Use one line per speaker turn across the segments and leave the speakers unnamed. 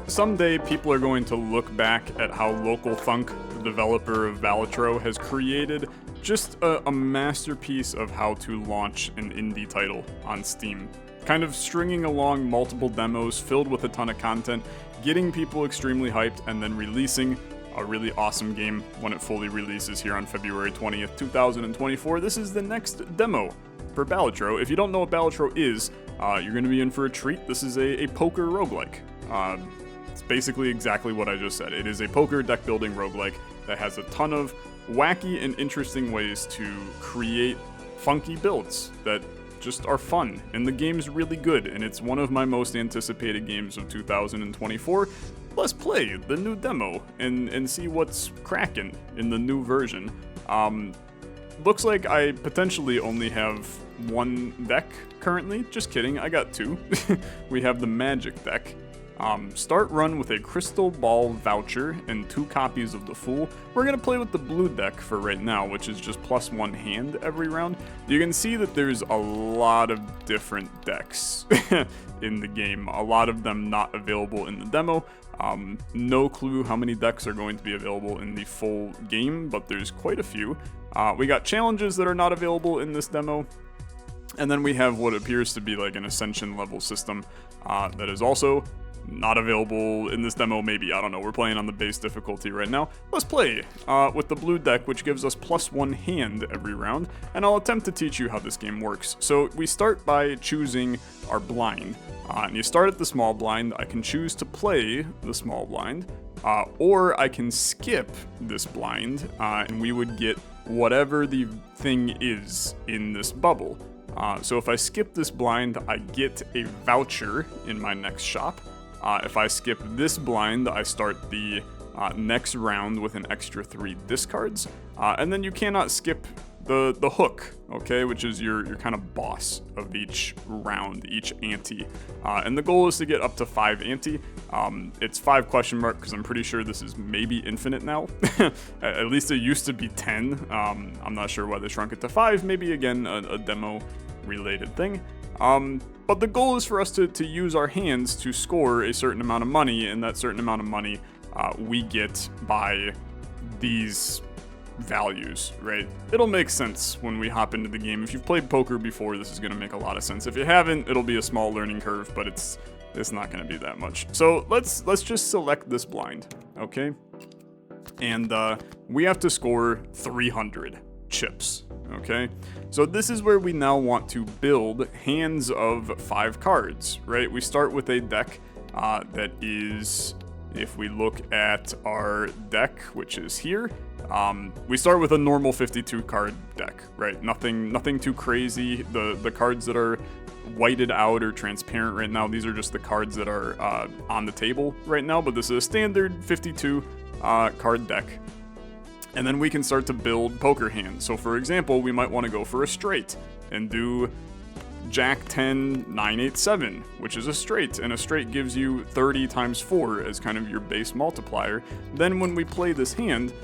Someday, people are going to look back at how Local Thunk, the developer of Balatro, has created just a masterpiece of how to launch an indie title on Steam. Kind of stringing along multiple demos filled with a ton of content, getting people extremely hyped, and then releasing a really awesome game when it fully releases here on February 20th, 2024. This is the next demo for Balatro. If you don't know what Balatro is, you're going to be in for a treat. This is a poker roguelike. It's basically exactly what I just said. It is a poker deck building roguelike that has a ton of wacky and interesting ways to create funky builds that just are fun. And the game's really good, and it's one of my most anticipated games of 2024. Let's play the new demo and see what's cracking in the new version. Looks like I potentially only have one deck currently. Just kidding, I got two. We have the magic deck. Start run with a crystal ball voucher and 2 copies of the Fool. We're going to play with the blue deck for right now, which is just +1 hand every round. You can see that there's a lot of different decks in the game, a lot of them not available in the demo. No clue how many decks are going to be available in the full game, but there's quite a few. We got challenges that are not available in this demo. And then we have what appears to be like an ascension level system that is also not available in this demo, maybe. I don't know. We're playing on the base difficulty right now. Let's play with the blue deck, which gives us +1 hand every round, and I'll attempt to teach you how this game works. So we start by choosing our blind, and you start at the small blind. I can choose to play the small blind, or I can skip this blind, and we would get whatever the thing is in this bubble. So if I skip this blind, I get a voucher in my next shop. If I skip this blind, I start the next round with an extra 3 discards. And then you cannot skip the hook, okay, which is your kind of boss of each round, each ante. And the goal is to get up to 5 ante. It's 5 question mark because I'm pretty sure this is maybe infinite now. At least it used to be 10. I'm not sure why they shrunk it to 5. Maybe, again, a demo-related thing. But the goal is for us to use our hands to score a certain amount of money, and that certain amount of money we get by these values, right? It'll make sense when we hop into the game. If you've played poker before, this is going to make a lot of sense. If you haven't, it'll be a small learning curve, but it's not going to be that much. So let's just select this blind, okay? And we have to score 300 chips. Okay, so this is where we now want to build hands of 5 cards, right? We start with a deck that is, if we look at our deck, which is here, we start with a normal 52 card deck, right? Nothing too crazy. The cards that are whited out or transparent right now, these are just the cards that are on the table right now, but this is a standard 52 card deck. And then we can start to build poker hands. So for example, we might want to go for a straight and do Jack 10, 9, 8, 7, which is a straight. And a straight gives you 30 times 4 as kind of your base multiplier. Then when we play this hand,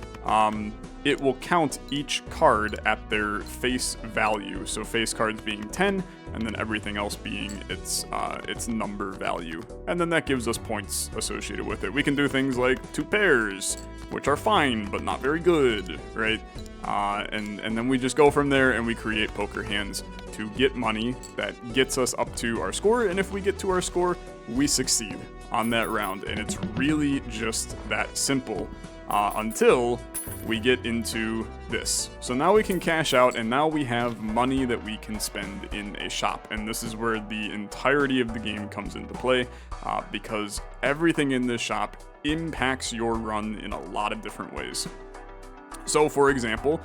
it will count each card at their face value. So face cards being 10, and then everything else being its number value. And then that gives us points associated with it. We can do things like 2 pairs, which are fine, but not very good, right? And then we just go from there and we create poker hands to get money that gets us up to our score. And if we get to our score, we succeed on that round. And it's really just that simple. Until we get into this. So now we can cash out, and now we have money that we can spend in a shop. And this is where the entirety of the game comes into play, because everything in this shop impacts your run in a lot of different ways. So for example,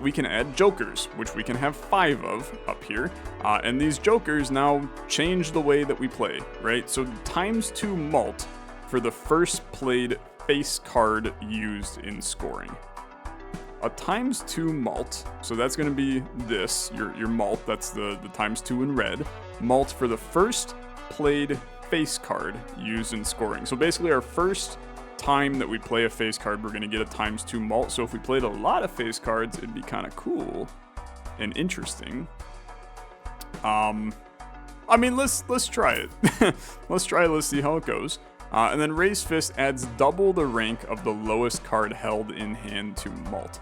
we can add jokers, which we can have 5 of up here. And these jokers now change the way that we play, right? So ×2 mult for the first played face card used in scoring. A ×2 mult, so that's going to be this, your mult, that's the ×2 in red. Mult for the first played face card used in scoring. So basically our first time that we play a face card, we're going to get a ×2 mult. So if we played a lot of face cards, it'd be kind of cool and interesting. I mean, let's try it. Let's see how it goes. And then Raise Fist adds double the rank of the lowest card held in hand to mult.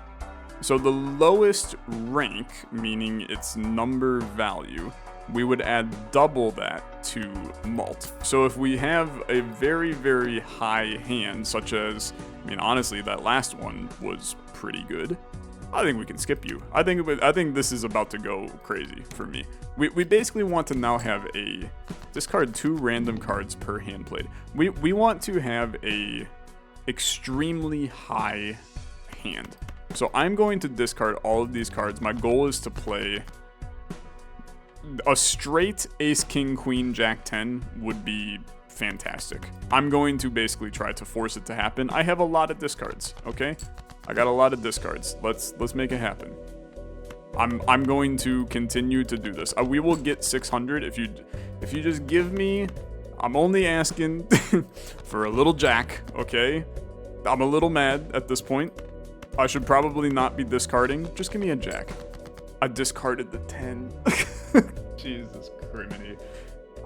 So the lowest rank, meaning its number value, we would add double that to mult. So if we have a very, very high hand, such as, I mean, honestly, that last one was pretty good. I think we can skip you. I think this is about to go crazy for me. We basically want to now have a discard 2 random cards per hand played. We want to have a extremely high hand. So I'm going to discard all of these cards. My goal is to play a straight ace, king, queen, jack 10 would be fantastic. I'm going to basically try to force it to happen. I have a lot of discards, okay? I got a lot of discards. Let's make it happen. I'm going to continue to do this. We will get 600 if you just give me. I'm only asking for a little jack, okay? I'm a little mad at this point. I should probably not be discarding. Just give me a jack. I discarded the 10. Jesus criminy.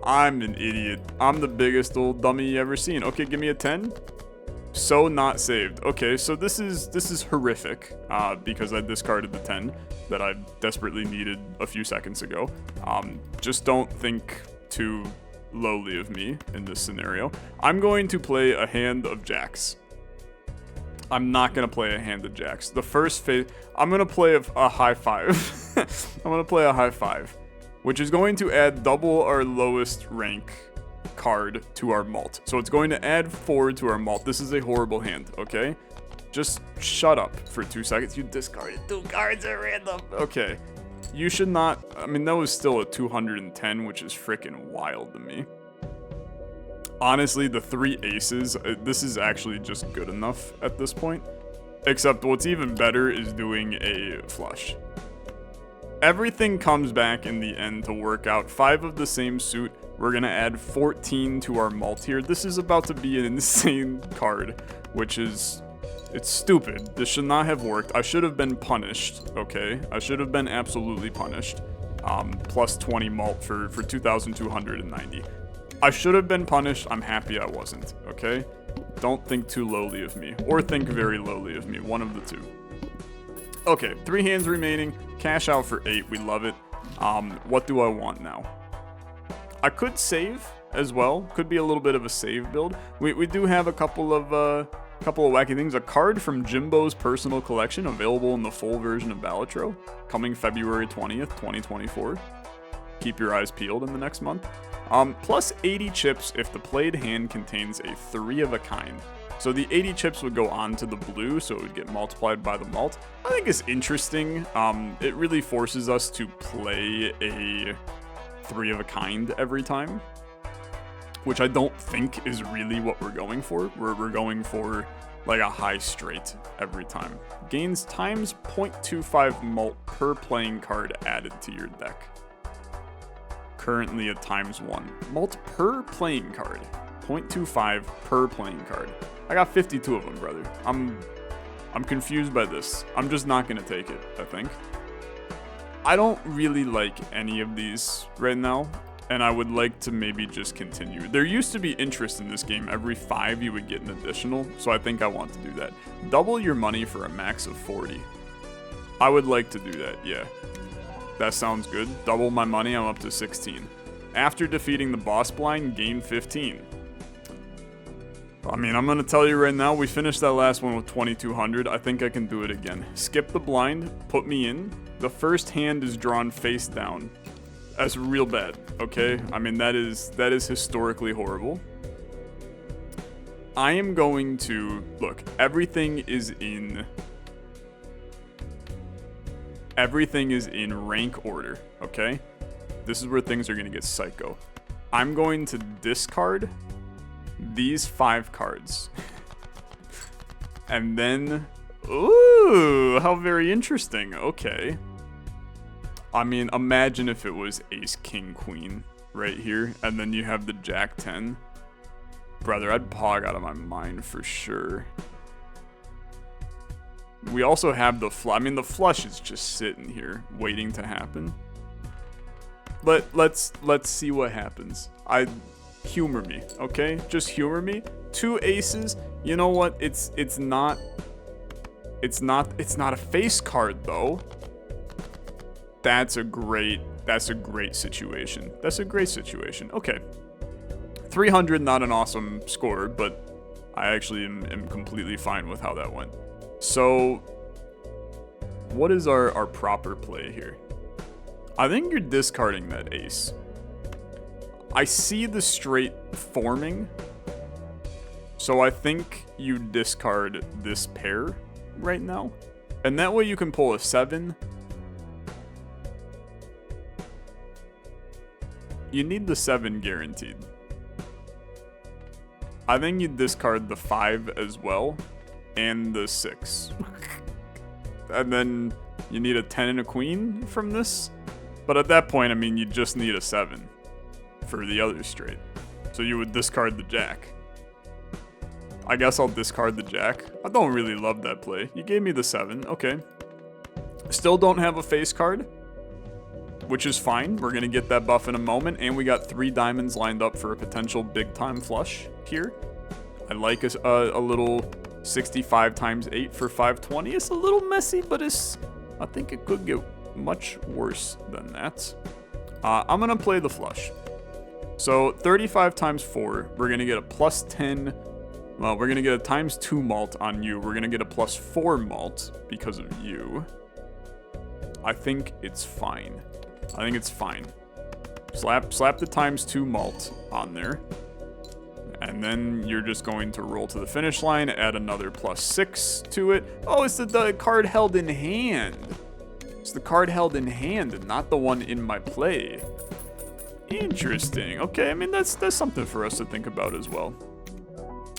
I'm an idiot. I'm the biggest old dummy you ever seen. Okay, give me a 10. So not saved. Okay, so this is horrific because I discarded the 10 that I desperately needed a few seconds ago. Just don't think too lowly of me in this scenario. I'm going to play a hand of jacks. I'm not going to play a hand of jacks. The first phase, I'm going to play a high five. I'm going to play a high five, which is going to add double our lowest rank card to our mult. So it's going to add 4 to our mult. This is a horrible hand, okay? Just shut up for 2 seconds. You discarded 2 cards at random. Okay. You should not, I mean, that was still a 210, which is freaking wild to me. Honestly, the 3 aces, this is actually just good enough at this point. Except what's even better is doing a flush. Everything comes back in the end to work out. 5 of the same suit. We're going to add 14 to our mult here. This is about to be an insane card, which is, it's stupid. This should not have worked. I should have been punished, okay? I should have been absolutely punished. Plus 20 mult for 2,290. I should have been punished. I'm happy I wasn't, okay? Don't think too lowly of me, or think very lowly of me. One of the two. Okay, 3 hands remaining. Cash out for 8. We love it. What do I want now? I could save as well. Could be a little bit of a save build. We do have a couple of wacky things. A card from Jimbo's personal collection available in the full version of Balatro, coming February 20th, 2024. Keep your eyes peeled in the next month. Plus 80 chips if the played hand contains a 3 of a kind. So the 80 chips would go on to the blue, so it would get multiplied by the mult. I think it's interesting. It really forces us to play a 3 of a kind every time, which I don't think is really what we're going for. We're going for like a high straight every time. Gains times 0.25 mult per playing card added to your deck. Currently at times 1. Mult per playing card. 0.25 per playing card. I got 52 of them, brother. I'm confused by this. I'm just not gonna take it, I think. I don't really like any of these right now, and I would like to maybe just continue. There used to be interest in this game. Every 5 you would get an additional, so I think I want to do that. Double your money for a max of 40. I would like to do that, yeah. That sounds good. Double my money, I'm up to 16. After defeating the boss blind, gain 15. I mean, I'm gonna tell you right now, we finished that last one with 2,200. I think I can do it again. Skip the blind, put me in. The first hand is drawn face down. That's real bad, okay? I mean, that is historically horrible. I am going to, look, everything is in rank order, okay? This is where things are gonna get psycho. I'm going to discard these 5 cards. And then, ooh, how very interesting, okay. I mean, imagine if it was ace, king, queen right here, and then you have the jack 10. Brother, I'd pog out of my mind for sure. We also have the flush. I mean, the flush is just sitting here waiting to happen. Let's see what happens. humor me, okay? Just humor me. 2 aces. You know what? It's not a face card though. That's a great situation. That's a great situation. Okay. 300, not an awesome score, but I actually am completely fine with how that went. So, what is our proper play here? I think you're discarding that ace. I see the straight forming, so I think you discard this pair right now. And that way you can pull a 7. You need the 7 guaranteed. I think you discard the 5 as well, and the 6. And then you need a 10 and a queen from this. But at that point, I mean, you just need a 7 for the other straight. So you would discard the jack. I guess I'll discard the jack. I don't really love that play. You gave me the 7, okay. Still don't have a face card, which is fine. We're gonna get that buff in a moment, and we got 3 diamonds lined up for a potential big time flush here. I like a little 65 times 8 for 520. It's a little messy, but I think it could get much worse than that. I'm gonna play the flush. So 35 times 4, we're gonna get a plus 10. Well, we're gonna get a times 2 malt on you. We're gonna get a plus 4 malt because of you. I think it's fine. I think it's fine. Slap the times 2 malt on there. And then you're just going to roll to the finish line, add another plus 6 to it. Oh, it's the card held in hand. It's the card held in hand and not the one in my play. Interesting. Okay, I mean, that's something for us to think about as well.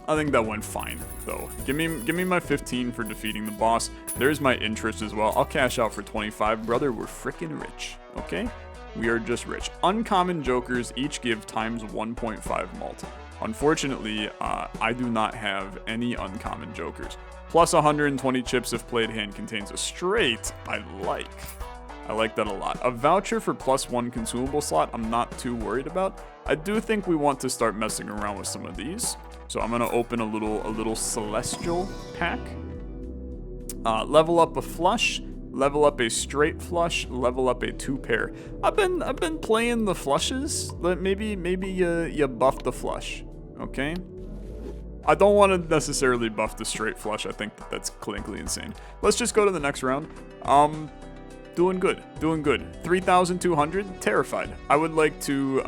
I think that went fine, though. Give me my 15 for defeating the boss. There's my interest as well. I'll cash out for 25. Brother, we're freaking rich, okay? We are just rich. Uncommon jokers each give times 1.5 malt. Unfortunately, I do not have any uncommon jokers. Plus 120 chips if played hand contains a straight. I like that a lot. A voucher for plus 1 consumable slot, I'm not too worried about. I do think we want to start messing around with some of these. So I'm gonna open a little celestial pack. Level up a flush, level up a straight flush, level up a 2 pair. I've been playing the flushes. Maybe you buff the flush, okay? I don't want to necessarily buff the straight flush. I think that's clinically insane. Let's just go to the next round. Doing good. 3,200, terrified. I would like to,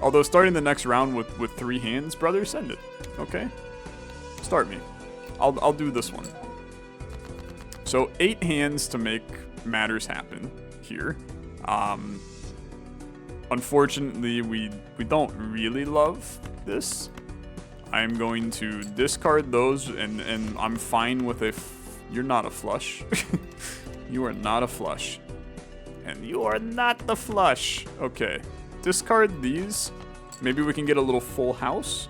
although starting the next round with 3 hands, brother, send it, okay? Start me. I'll do this one. So 8 hands to make matters happen here. Unfortunately, we don't really love this. I'm going to discard those, and I'm fine with you're not a flush. You are not a flush. And you are not the flush. Okay. Discard these. Maybe we can get a little full house.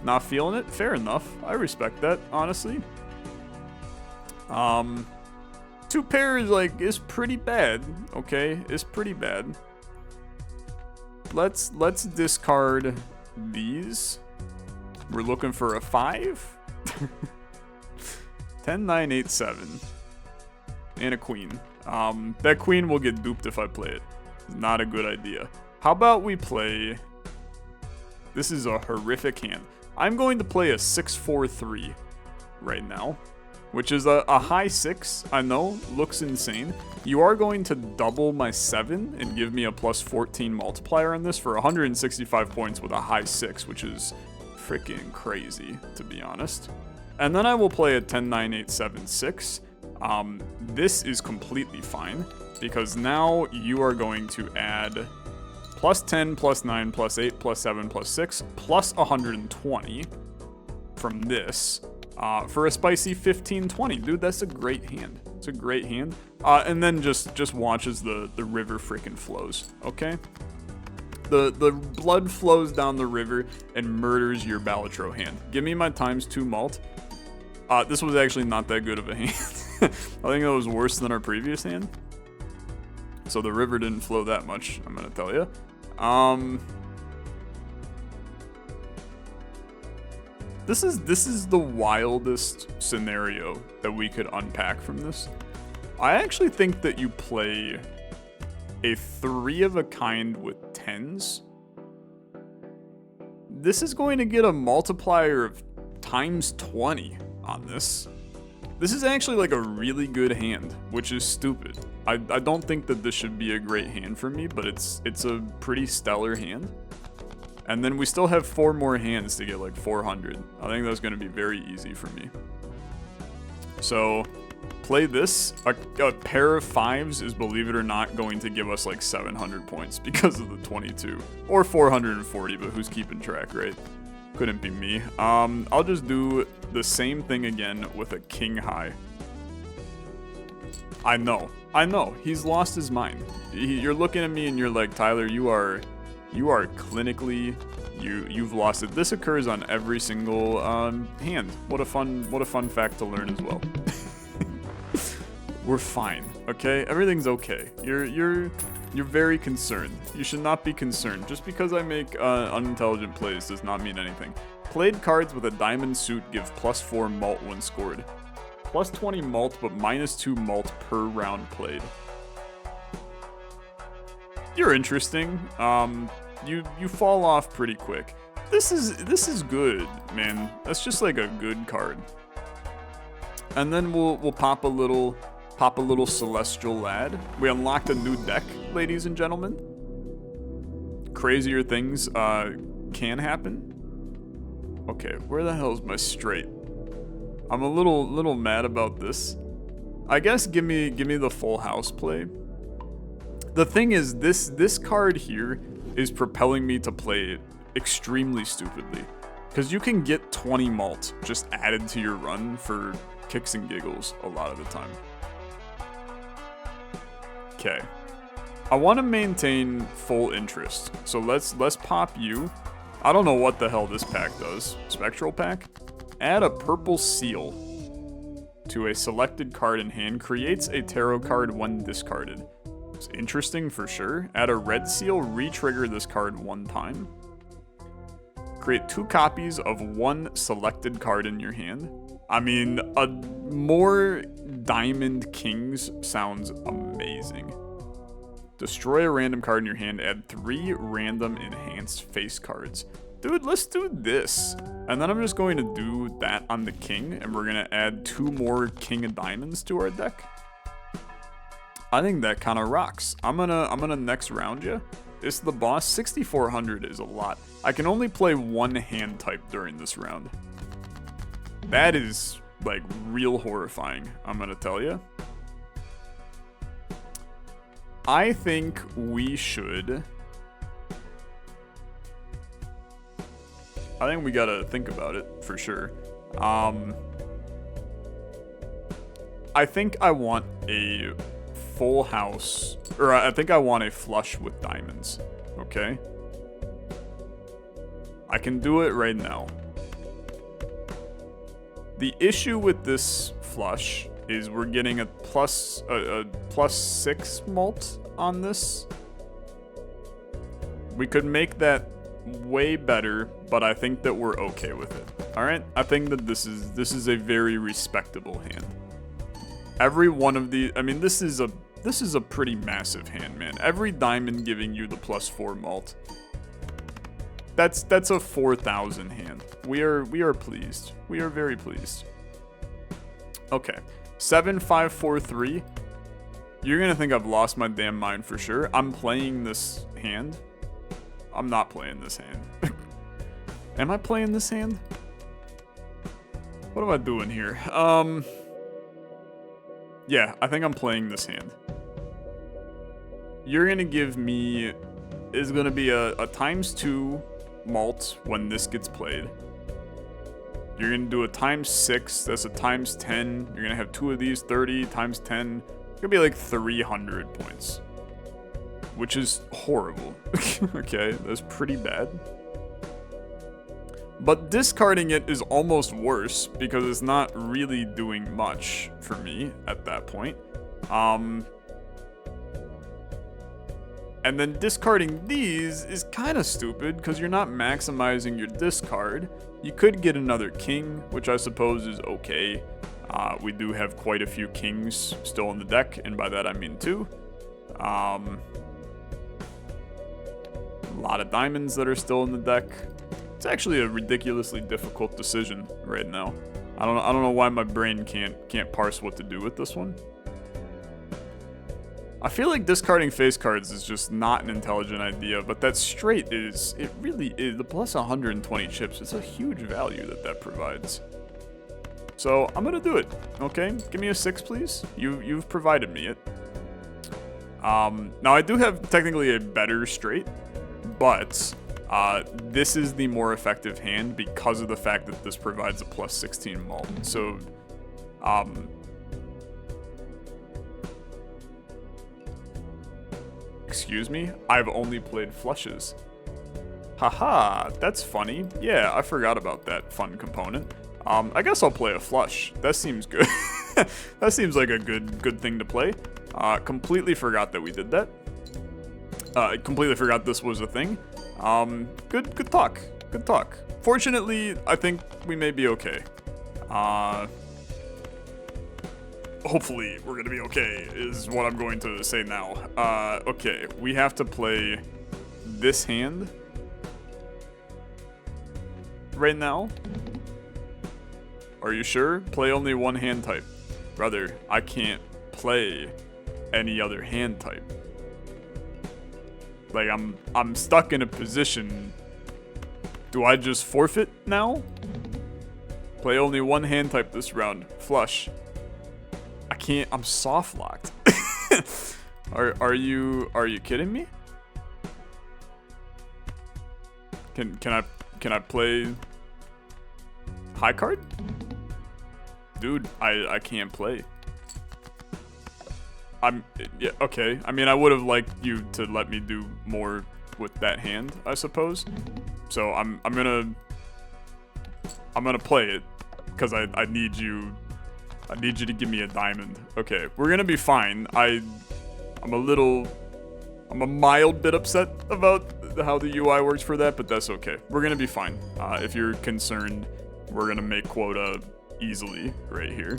Not feeling it? Fair enough. I respect that, honestly. 2 pairs, is pretty bad. Okay, is pretty bad. Let's discard these. We're looking for a 5. 10, 9, 8, 7. And a queen. That queen will get duped if I play it. Not a good idea. How about we play... This is a horrific hand. I'm going to play a 6-4-3 right now, which is a high 6. I know, looks insane. You are going to double my 7 and give me a plus 14 multiplier on this for 165 points with a high 6, which is freaking crazy, to be honest. And then I will play a 10, 9, 8, 7, 6. This is completely fine, because now you are going to add plus 10, plus 9, plus 8, plus 7, plus 6, plus 120 from this for a spicy 15-20. Dude, that's a great hand. It's a great hand. And then just watch as the river freaking flows, okay? The blood flows down the river and murders your Balatro hand. Give me my times 2 malt. This was actually not that good of a hand. I think that was worse than our previous hand. So the river didn't flow that much, I'm gonna tell you. This is the wildest scenario that we could unpack from this. I actually think that you play a 3 of a kind with 10s. This is going to get a multiplier of times 20 on this. This is actually like a really good hand, which is stupid. I don't think that this should be a great hand for me, but it's a pretty stellar hand. And then we still have 4 more hands to get like 400. I think that's going to be very easy for me. So, play this. A pair of 5s is, believe it or not, going to give us like 700 points because of the 22. Or 440, but who's keeping track, right? Couldn't be me. I'll just do the same thing again with a king high. I know. He's lost his mind. You're looking at me and you're like, Tyler, you are clinically, you've lost it. This occurs on every single hand. What a fun fact to learn as well. We're fine, okay? Everything's okay. You're very concerned. You should not be concerned. Just because I make unintelligent plays does not mean anything. Played cards with a diamond suit give +4 malt when scored. +20 malt, but -2 malt per round played. You're interesting. You fall off pretty quick. This is good, man. That's just like a good card. And then we'll pop a little Celestial Lad. We unlocked a new deck, ladies and gentlemen. Crazier things can happen. Okay, where the hell is my straight? I'm a little mad about this. I guess give me the full house play. The thing is, this card here is propelling me to play it extremely stupidly. Because you can get 20 malt just added to your run for kicks and giggles a lot of the time. Okay. I want to maintain full interest. So let's pop you. I don't know what the hell this pack does. Spectral pack? Add a purple seal to a selected card in hand. Creates a tarot card when discarded. It's interesting for sure. Add a red seal. Re-trigger this card 1 time. Create 2 copies of 1 selected card in your hand. I mean, a more Diamond Kings sounds amazing. Destroy a random card in your hand. Add 3 random enhanced face cards. Dude, let's do this. And then I'm just going to do that on the king, and we're going to add 2 more King of Diamonds to our deck. I think that kind of rocks. I'm gonna next round you. It's the boss. 6,400 is a lot. I can only play 1 hand type during this round. That is, like, real horrifying, I'm gonna tell you. I think we should... I think we gotta think about it, for sure. I think I want a full house, or I think I want a flush with diamonds, okay? I can do it right now. The issue with this flush is we're getting a plus 6 malt on this. We could make that way better, but I think that we're okay with it. All right, I think that this is a very respectable hand. Every one of the, I mean, this is a pretty massive hand, man. Every diamond giving you the +4 malt. That's a 4,000 hand. We are pleased. We are very pleased. Okay, 7-5-4-3. You're gonna think I've lost my damn mind for sure. I'm playing this hand. I'm not playing this hand. Am I playing this hand? What am I doing here? Yeah, I think I'm playing this hand. You're gonna give me, is gonna be a ×2 malt when this gets played. You're gonna do a ×6, that's a ×10. You're gonna have 2 of these, 30 ×10. It's gonna be like 300 points. Which is horrible. Okay, that's pretty bad. But discarding it is almost worse because it's not really doing much for me at that point. And then discarding these is kind of stupid because you're not maximizing your discard. You could get another king, which I suppose is okay. We do have quite a few kings still in the deck, and by that I mean 2. A lot of diamonds that are still in the deck. It's actually a ridiculously difficult decision right now. I don't know why my brain can't parse what to do with this one. I feel like discarding face cards is just not an intelligent idea, but that straight is, it really is. The plus 120 chips, it's a huge value that provides. So I'm gonna do it, okay? Give me a 6, please. You've provided me it. Now I do have technically a better straight, but this is the more effective hand because of the fact that this provides a plus 16 mult. So, excuse me, I've only played flushes. Haha, that's funny. Yeah, I forgot about that fun component. I guess I'll play a flush. That seems good. That seems like a good thing to play. Completely forgot that we did that. Completely forgot this was a thing. Good talk. Good talk. Fortunately, I think we may be okay. Hopefully, we're gonna be okay, is what I'm going to say now. Okay, we have to play this hand right now. Are you sure? Play only one hand type. Brother, I can't play any other hand type. Like, I'm stuck in a position. Do I just forfeit now? Play only one hand type this round. Flush. I can't. I'm soft locked. Are you kidding me? Can I play high card? Dude, I can't play. Yeah, okay. I mean, I would have liked you to let me do more with that hand, I suppose. So I'm gonna play it because I need you. I need you to give me a diamond. Okay, we're gonna be fine. I'm a mild bit upset about how the UI works for that, but that's okay. We're gonna be fine. If you're concerned, we're gonna make quota easily right here.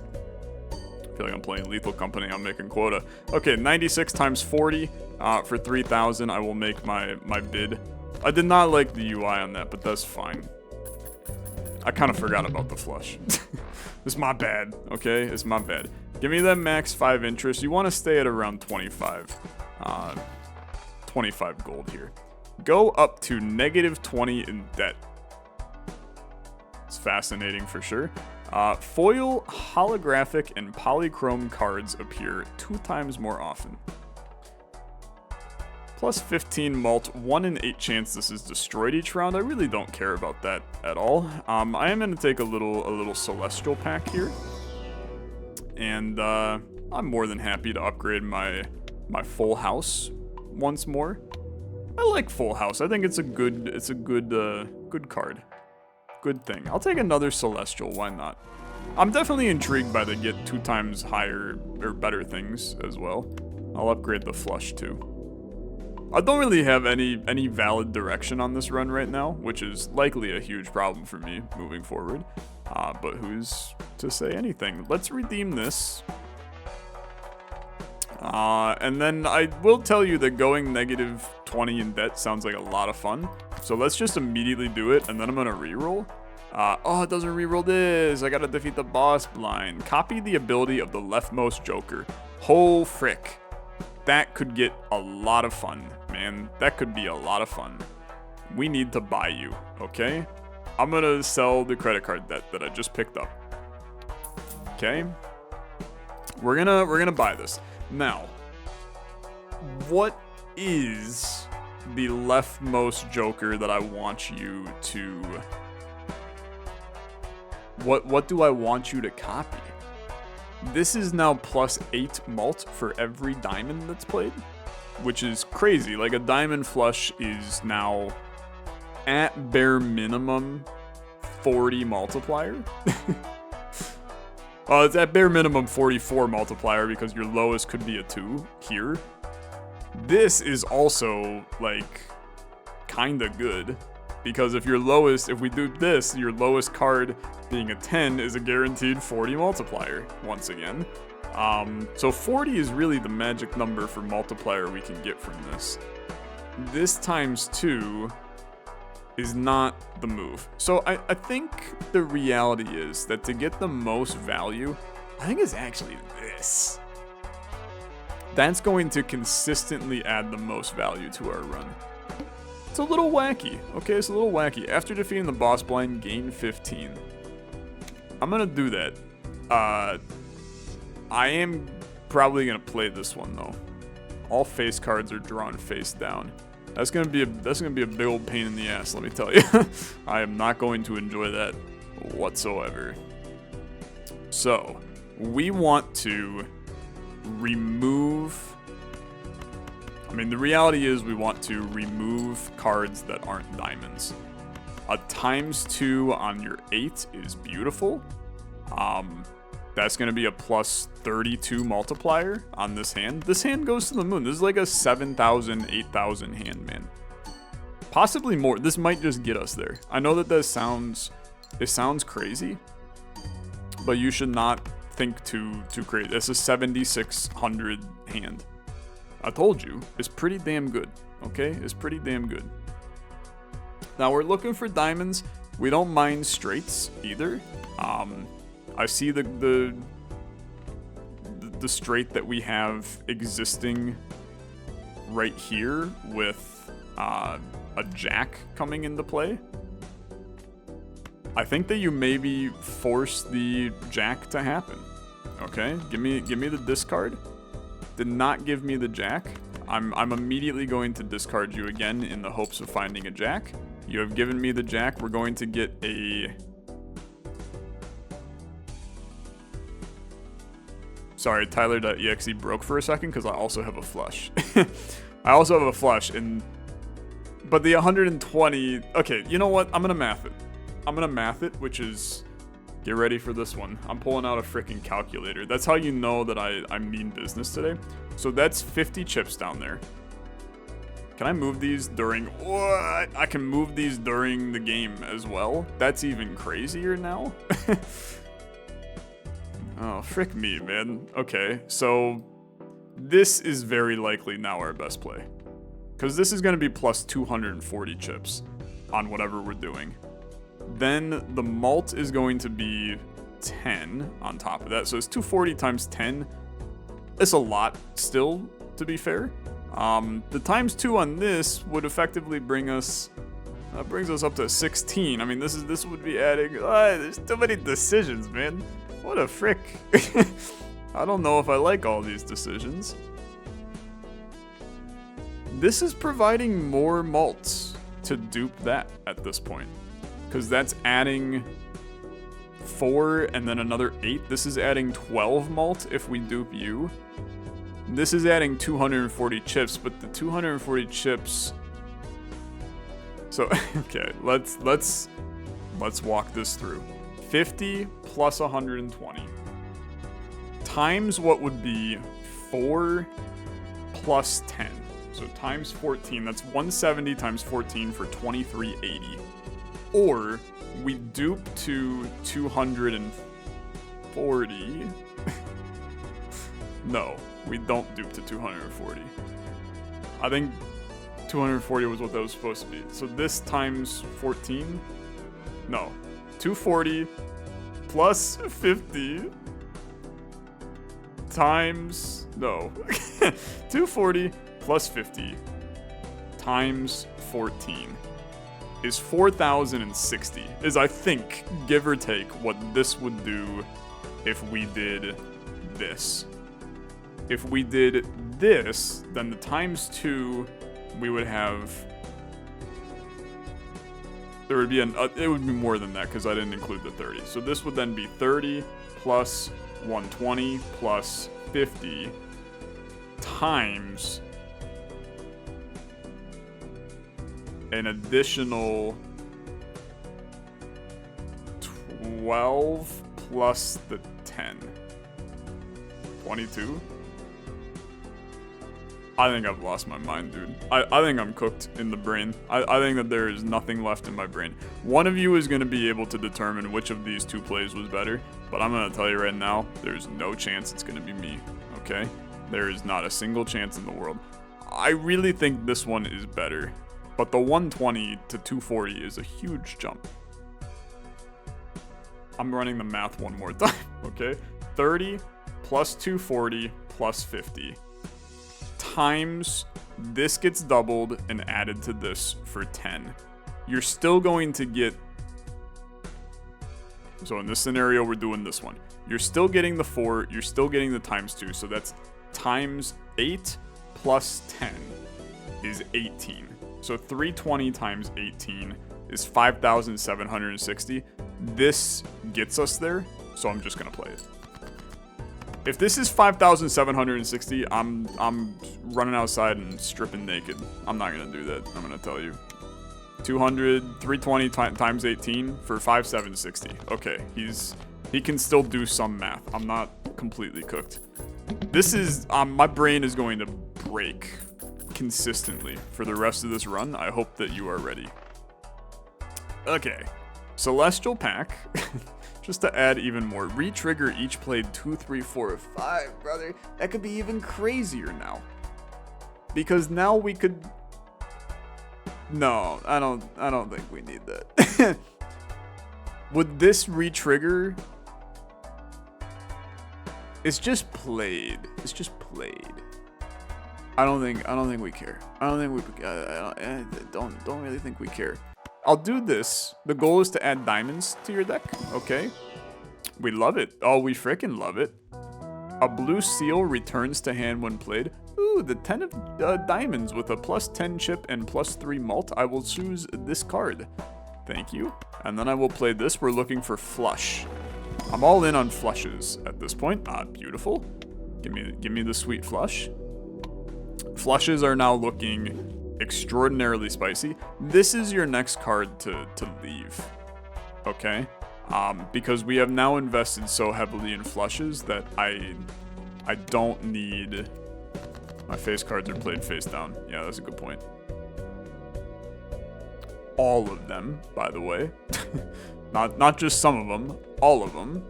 I feel like I'm playing Lethal Company. I'm making quota. Okay, 96 times 40 for 3,000. I will make my bid. I did not like the UI on that, but that's fine. I kind of forgot about the flush. It's my bad, okay? It's my bad. Give me that max 5 interest. You want to stay at around 25. 25 gold here. Go up to negative 20 in debt. It's fascinating for sure. Foil, holographic, and polychrome cards appear 2 times more often. Plus 15 mult, 1 in 8 chance this is destroyed each round. I really don't care about that at all. I am going to take a little celestial pack here. And I'm more than happy to upgrade my full house once more. I like full house. I think it's a good card. Good thing. I'll take another celestial, why not? I'm definitely intrigued by the get 2 times higher or better things as well. I'll upgrade the flush too. I don't really have any valid direction on this run right now, which is likely a huge problem for me moving forward. But who's to say anything? Let's redeem this. And then I will tell you that going negative 20 in debt sounds like a lot of fun. So let's just immediately do it, and then I'm gonna reroll. Oh, it doesn't reroll this. I gotta defeat the boss blind. Copy the ability of the leftmost joker. Oh, frick. That could get a lot of fun, man. That could be a lot of fun. We need to buy you, okay? I'm gonna sell the credit card debt that I just picked up. Okay? We're gonna buy this. Now, what is the leftmost joker that I want you to... What do I want you to copy? This is now plus 8 mult for every diamond that's played, which is crazy. Like, a diamond flush is now, at bare minimum, 40 multiplier. It's at bare minimum 44 multiplier because your lowest could be a 2 here. This is also, like, kinda good. Because if we do this, your lowest card being a 10 is a guaranteed 40 multiplier, once again. So 40 is really the magic number for multiplier we can get from this. This times 2 is not the move. So I think the reality is that to get the most value, I think it's actually this. That's going to consistently add the most value to our run. It's a little wacky. Okay, it's a little wacky. After defeating the boss blind, gain 15. I'm gonna do that. I am probably gonna play this one though. All face cards are drawn face down. That's gonna be a big old pain in the ass, let me tell you. I am not going to enjoy that whatsoever. So, we want to remove... I mean, the reality is we want to remove cards that aren't diamonds. A ×2 on your 8 is beautiful. That's going to be a plus 32 multiplier on this hand. This hand goes to the moon. This is like a 7,000, 8,000 hand, man. Possibly more. This might just get us there. I know that it sounds crazy, but you should not think too crazy. It's a 7,600 hand. I told you, it's pretty damn good, okay? It's pretty damn good. Now, we're looking for diamonds. We don't mind straights either. I see the straight that we have existing right here with a jack coming into play. I think that you maybe force the jack to happen. Okay, give me the discard. Did not give me the jack. I'm immediately going to discard you again in the hopes of finding a jack. You have given me the jack. We're going to get a... Sorry, Tyler.exe broke for a second because I also have a flush. I also have a flush, but the 120... Okay, you know what? I'm going to math it, which is... Get ready for this one. I'm pulling out a freaking calculator. That's how you know that I mean business today. So that's 50 chips down there. Can I move these during... What? I can move these during the game as well? That's even crazier now? Oh, frick me, man. Okay, so this is very likely now our best play. Because this is going to be plus 240 chips on whatever we're doing. Then the malt is going to be 10 on top of that. So it's 240 times 10. It's a lot still, to be fair. The times 2 on this would effectively bring us... brings us up to 16. I mean, this would be adding... there's too many decisions, man. What a frick. I don't know if I like all these decisions. This is providing more malts to dupe that at this point. Because that's adding 4 and then another 8. This is adding 12 malt if we dupe you. This is adding 240 chips, but the 240 chips... So, okay, let's walk this through. 50 plus 120 times what would be 4 plus 10. So times 14, that's 170 times 14 for 2380. Or we dupe to 240. No, we don't dupe to 240. I think 240 was what that was supposed to be. So this times 14? No. 240 plus 50 times... No. 240 plus 50 times 14 is 4,060. Is, I think, give or take, what this would do if we did this. If we did this, then the times 2, we would have... There would be it would be more than that because I didn't include the 30. So this would then be 30 plus 120 plus 50 times an additional 12 plus the 10. 22? I think I've lost my mind, dude. I think I'm cooked in the brain. I think that there is nothing left in my brain. One of you is going to be able to determine which of these two plays was better, but I'm going to tell you right now, there's no chance it's going to be me, okay? There is not a single chance in the world. I really think this one is better, but the 120 to 240 is a huge jump. I'm running the math one more time, okay? 30 plus 240 plus 50 times this gets doubled and added to this for 10. You're still going to get, so in this scenario, we're doing this one. You're still getting the 4, you're still getting the times 2, so that's times 8 plus 10 is 18. So 320 times 18 is 5,760. This gets us there, so I'm just gonna play it. If this is 5,760, I'm running outside and stripping naked. I'm not gonna do that, I'm gonna tell you. 320 times 18 for 5,760. Okay, he can still do some math. I'm not completely cooked. This is, my brain is going to break consistently for the rest of this run. I hope that you are ready. Okay, Celestial Pack. Just to add even more. Re-trigger each played 2, 3, 4, 5, brother. That could be even crazier now. Because now we could... No, I don't think we need that. Would this re-trigger... It's just played. It's just played. I don't think we care. I don't think we... I don't really think we care. I'll do this. The goal is to add diamonds to your deck. Okay. We love it. Oh, we freaking love it. A blue seal returns to hand when played. Ooh, the 10 of diamonds with a plus 10 chip and plus 3 malt. I will choose this card. Thank you. And then I will play this. We're looking for flush. I'm all in on flushes at this point. Beautiful. Give me the sweet flush. Flushes are now looking extraordinarily spicy. This is your next card to leave, okay? Because we have now invested so heavily in flushes that I don't need... My face cards are played face down. Yeah, that's a good point. All of them, by the way. not just some of them, all of them.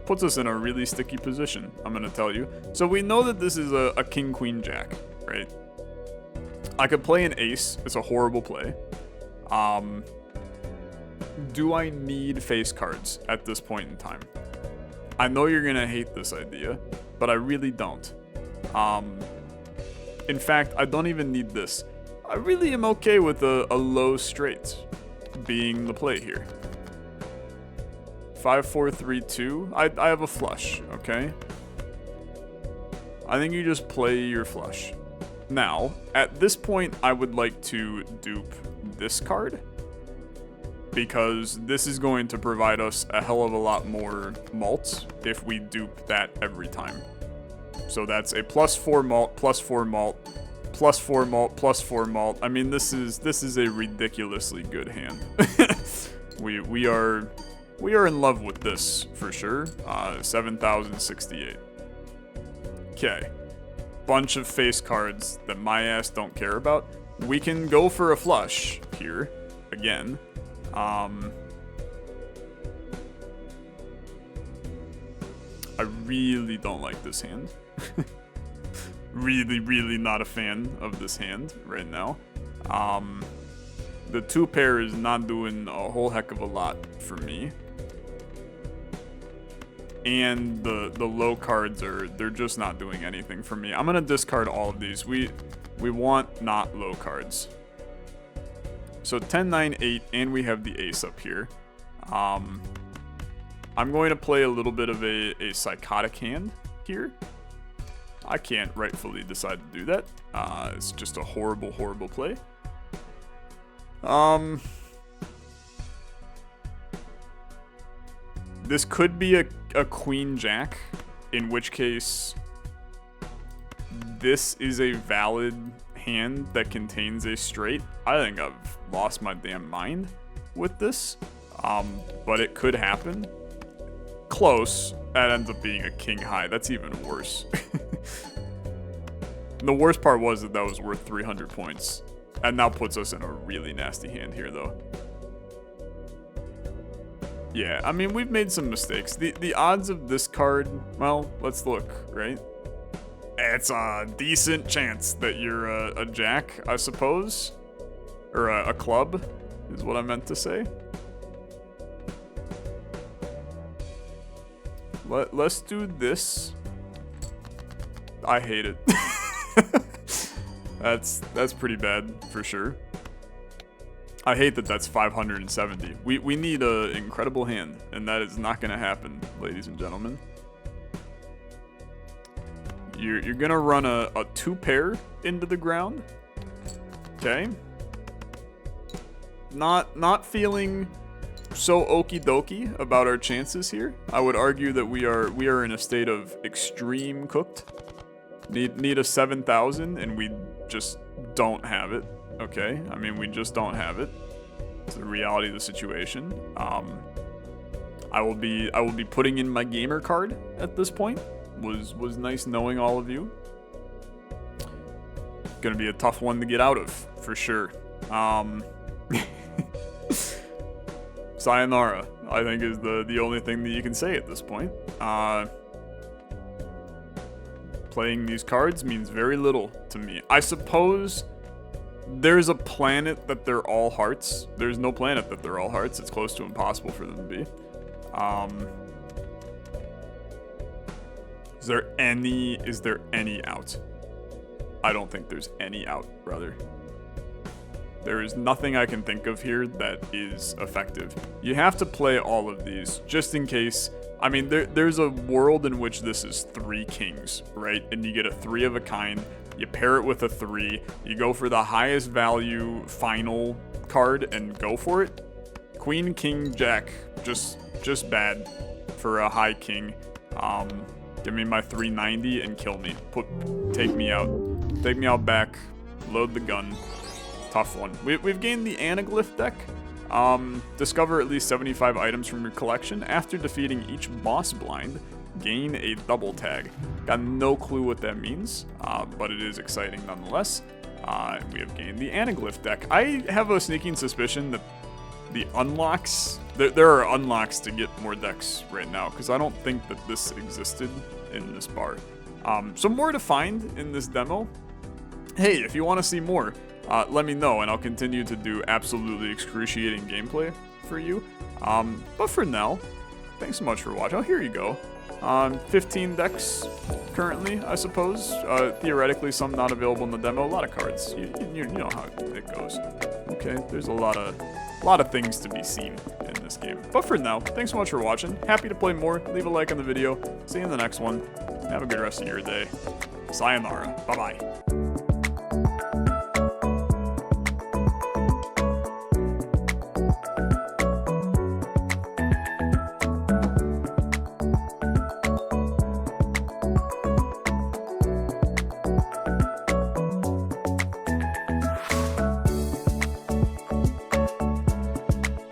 Puts us in a really sticky position, I'm gonna tell you. So we know that this is a king, queen, jack, right? I could play an ace. It's a horrible play. Do I need face cards at this point in time? I know you're gonna hate this idea, but I really don't. In fact, I don't even need this. I really am okay with a low straight being the play here. 5, 4, 3, 2. I have a flush, okay? I think you just play your flush. Now, at this point, I would like to dupe this card, because this is going to provide us a hell of a lot more malt if we dupe that every time. So that's a plus 4 malt, plus 4 malt, plus 4 malt, plus 4 malt. I mean, this is a ridiculously good hand. We are in love with this for sure. 7,068. Okay. Bunch of face cards that my ass don't care about. We can go for a flush here again. I really don't like this hand. Really not a fan of this hand right now. The 2 pair is not doing a whole heck of a lot for me. And the low cards they're just not doing anything for me. I'm gonna discard all of these. We want not low cards. So 10, 9, 8, and we have the ace up here. I'm going to play a little bit of a psychotic hand here. I can't rightfully decide to do that. It's just a horrible play. This could be a queen jack, in which case this is a valid hand that contains a straight. I think I've lost my damn mind with this, but it could happen. Close. That ends up being a king high. That's even worse. The worst part was that was worth 300 points. And now puts us in a really nasty hand here, though. Yeah, I mean, we've made some mistakes. The odds of this card, well, let's look, right? It's a decent chance that you're a jack, I suppose. Or a club, is what I meant to say. Let's do this. I hate it. That's pretty bad, for sure. I hate that that's 570. We need an incredible hand, and that is not going to happen, ladies and gentlemen. You're going to run a 2-pair into the ground. Okay. Not feeling so okie dokie about our chances here. I would argue that we are in a state of extreme cooked. Need a 7,000, and we just don't have it. Okay, I mean, we just don't have it. It's the reality of the situation. I will be putting in my gamer card at this point. Was nice knowing all of you. Gonna be a tough one to get out of, for sure. Sayonara, I think, is the only thing that you can say at this point. Playing these cards means very little to me. I suppose there's a planet that they're all hearts. There's no planet that they're all hearts. It's close to impossible for them to be. Is there any out? I don't think there's any out, brother. There is nothing I can think of here that is effective. You have to play all of these, just in case. I mean, there's a world in which this is 3 kings, right? And you get a 3 of a kind, you pair it with a 3, you go for the highest value final card and go for it. Queen, king, jack, just bad for a high king. Give me my 390 and kill me. Take me out. Take me out back, load the gun. Tough one. We've gained the Anaglyph deck. Discover at least 75 items from your collection. After defeating each boss blind, gain a double tag. Got no clue what that means, but it is exciting nonetheless. We have gained the Anaglyph deck. I have a sneaking suspicion that the unlocks, there are unlocks to get more decks right now, because I don't think that this existed in this bar. So more to find in this demo. Hey, if you want to see more, let me know, and I'll continue to do absolutely excruciating gameplay for you. But for now, thanks so much for watching. Oh, here you go. 15 decks currently, I suppose. Theoretically, some not available in the demo. A lot of cards. You know how it goes. Okay, there's a lot of things to be seen in this game. But for now, thanks so much for watching. Happy to play more. Leave a like on the video. See you in the next one. Have a good rest of your day. Sayonara. Bye-bye.